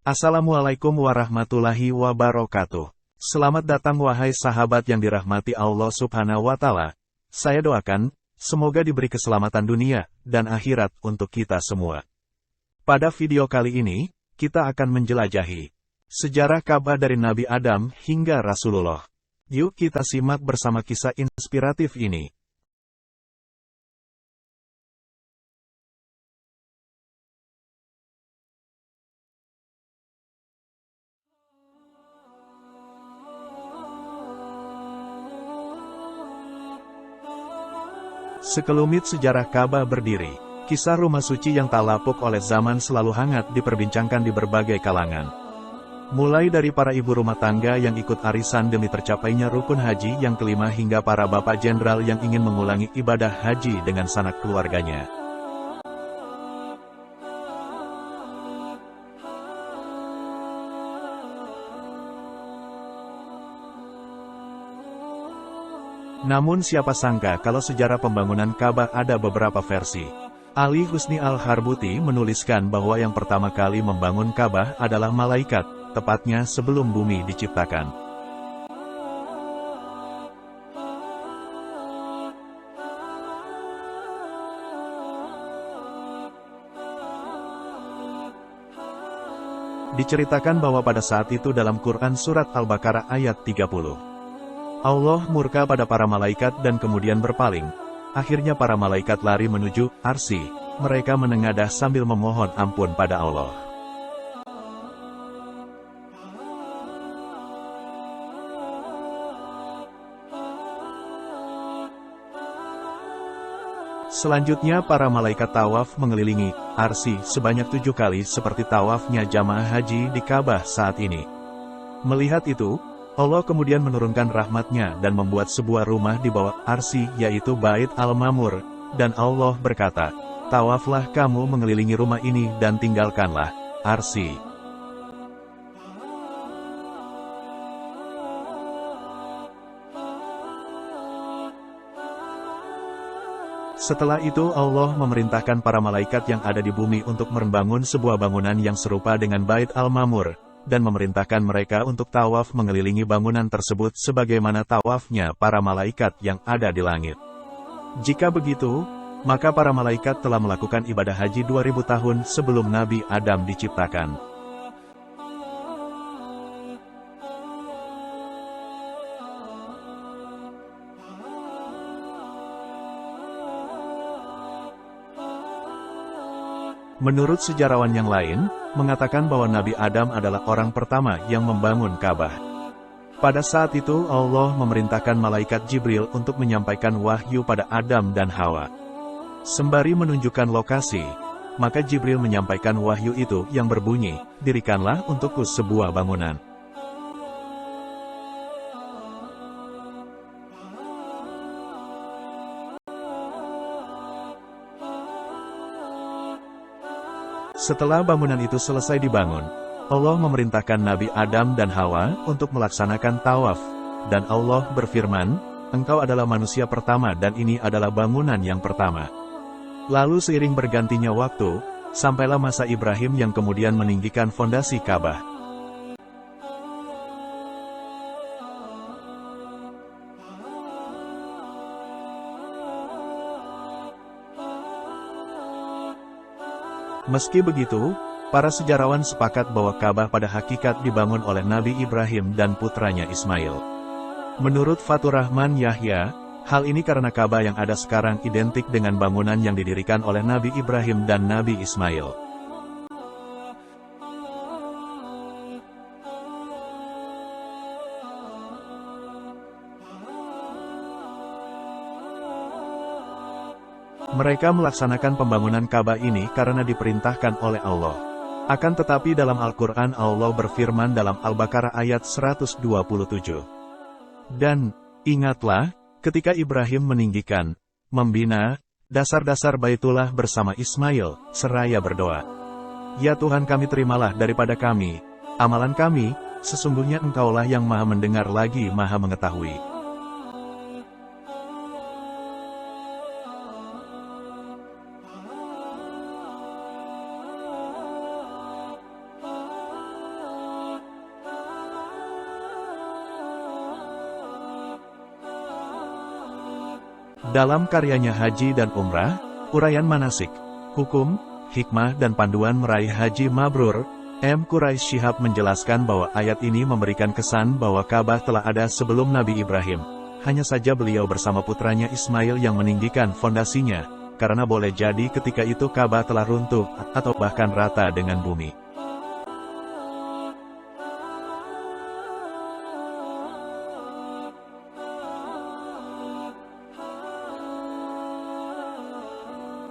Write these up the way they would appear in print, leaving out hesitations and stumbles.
Assalamualaikum warahmatullahi wabarakatuh. Selamat datang wahai sahabat yang dirahmati Allah Subhanahu wa Ta'ala. Saya doakan, semoga diberi keselamatan dunia dan akhirat untuk kita semua. Pada video kali ini, kita akan menjelajahi sejarah Ka'bah dari Nabi Adam hingga Rasulullah. Yuk kita simak bersama kisah inspiratif ini. Sekelumit sejarah Ka'bah berdiri. Kisah rumah suci yang tak lapuk oleh zaman selalu hangat diperbincangkan di berbagai kalangan. Mulai dari para ibu rumah tangga yang ikut arisan demi tercapainya rukun haji yang kelima hingga para bapak jenderal yang ingin mengulangi ibadah haji dengan sanak keluarganya. Namun siapa sangka kalau sejarah pembangunan Ka'bah ada beberapa versi. Ali Husni Al-Harbuti menuliskan bahwa yang pertama kali membangun Ka'bah adalah malaikat, tepatnya sebelum bumi diciptakan. Diceritakan bahwa pada saat itu dalam Quran Surat Al-Baqarah ayat 30. Allah murka pada para malaikat dan kemudian berpaling. Akhirnya para malaikat lari menuju Arsy. Mereka menengadah sambil memohon ampun pada Allah. Selanjutnya para malaikat tawaf mengelilingi Arsy sebanyak 7 kali seperti tawafnya jamaah haji di Ka'bah saat ini. Melihat itu, Allah kemudian menurunkan rahmat-Nya dan membuat sebuah rumah di bawah Arsy yaitu Bait Al-Mamur, dan Allah berkata, "Tawaflah kamu mengelilingi rumah ini dan tinggalkanlah Arsy." Setelah itu Allah memerintahkan para malaikat yang ada di bumi untuk membangun sebuah bangunan yang serupa dengan Bait Al-Mamur, dan memerintahkan mereka untuk tawaf mengelilingi bangunan tersebut sebagaimana tawafnya para malaikat yang ada di langit. Jika begitu, maka para malaikat telah melakukan ibadah haji 2000 tahun sebelum Nabi Adam diciptakan. Menurut sejarawan yang lain, mengatakan bahwa Nabi Adam adalah orang pertama yang membangun Ka'bah. Pada saat itu Allah memerintahkan malaikat Jibril untuk menyampaikan wahyu pada Adam dan Hawa. Sembari menunjukkan lokasi, maka Jibril menyampaikan wahyu itu yang berbunyi, "Dirikanlah untukku sebuah bangunan." Setelah bangunan itu selesai dibangun, Allah memerintahkan Nabi Adam dan Hawa untuk melaksanakan tawaf, dan Allah berfirman, "Engkau adalah manusia pertama dan ini adalah bangunan yang pertama." Lalu seiring bergantinya waktu, sampailah masa Ibrahim yang kemudian meninggikan fondasi Ka'bah. Meski begitu, para sejarawan sepakat bahwa Ka'bah pada hakikat dibangun oleh Nabi Ibrahim dan putranya Ismail. Menurut Fathur Rahman Yahya, hal ini karena Ka'bah yang ada sekarang identik dengan bangunan yang didirikan oleh Nabi Ibrahim dan Nabi Ismail. Mereka melaksanakan pembangunan Ka'bah ini karena diperintahkan oleh Allah. Akan tetapi dalam Al-Quran Allah berfirman dalam Al-Baqarah ayat 127. Dan, ingatlah, ketika Ibrahim meninggikan, membina, dasar-dasar Baitullah bersama Ismail, seraya berdoa. Ya Tuhan kami terimalah daripada kami, amalan kami, sesungguhnya Engkaulah yang maha mendengar lagi maha mengetahui. Dalam karyanya Haji dan Umrah, Uraian Manasik, Hukum, Hikmah dan Panduan Meraih Haji Mabrur, M. Quraish Shihab menjelaskan bahwa ayat ini memberikan kesan bahwa Ka'bah telah ada sebelum Nabi Ibrahim. Hanya saja beliau bersama putranya Ismail yang meninggikan fondasinya, karena boleh jadi ketika itu Ka'bah telah runtuh, atau bahkan rata dengan bumi.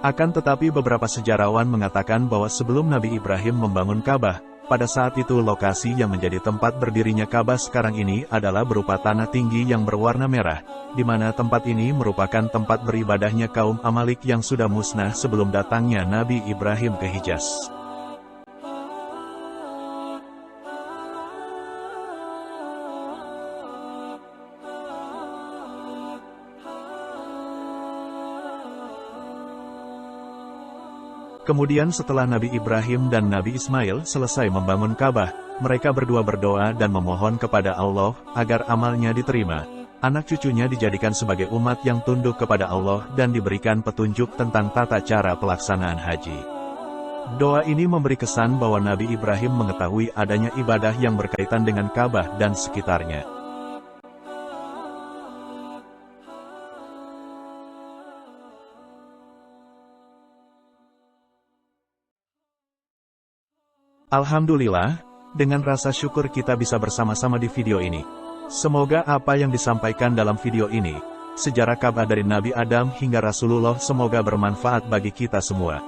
Akan tetapi beberapa sejarawan mengatakan bahwa sebelum Nabi Ibrahim membangun Ka'bah, pada saat itu lokasi yang menjadi tempat berdirinya Ka'bah sekarang ini adalah berupa tanah tinggi yang berwarna merah, di mana tempat ini merupakan tempat beribadahnya kaum Amalik yang sudah musnah sebelum datangnya Nabi Ibrahim ke Hijaz. Kemudian setelah Nabi Ibrahim dan Nabi Ismail selesai membangun Ka'bah, mereka berdua berdoa dan memohon kepada Allah agar amalnya diterima. Anak cucunya dijadikan sebagai umat yang tunduk kepada Allah dan diberikan petunjuk tentang tata cara pelaksanaan haji. Doa ini memberi kesan bahwa Nabi Ibrahim mengetahui adanya ibadah yang berkaitan dengan Ka'bah dan sekitarnya. Alhamdulillah, dengan rasa syukur kita bisa bersama-sama di video ini. Semoga apa yang disampaikan dalam video ini, sejarah Ka'bah dari Nabi Adam hingga Rasulullah semoga bermanfaat bagi kita semua.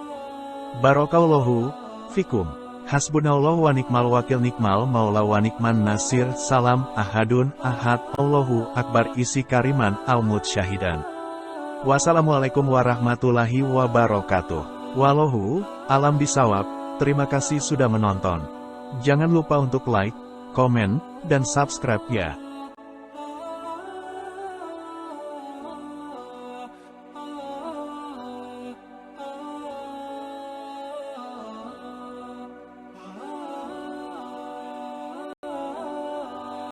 Barakallahu fikum. Hasbunallahu wa ni'mal wakil, ni'mal maula wa ni'man nasir. Salam ahadun ahad, Allahu akbar. Isi kariman al-mut syahidan. Wassalamualaikum warahmatullahi wabarakatuh. Wallahu alam bisawab. Terima kasih sudah menonton. Jangan lupa untuk like, komen, dan subscribe ya.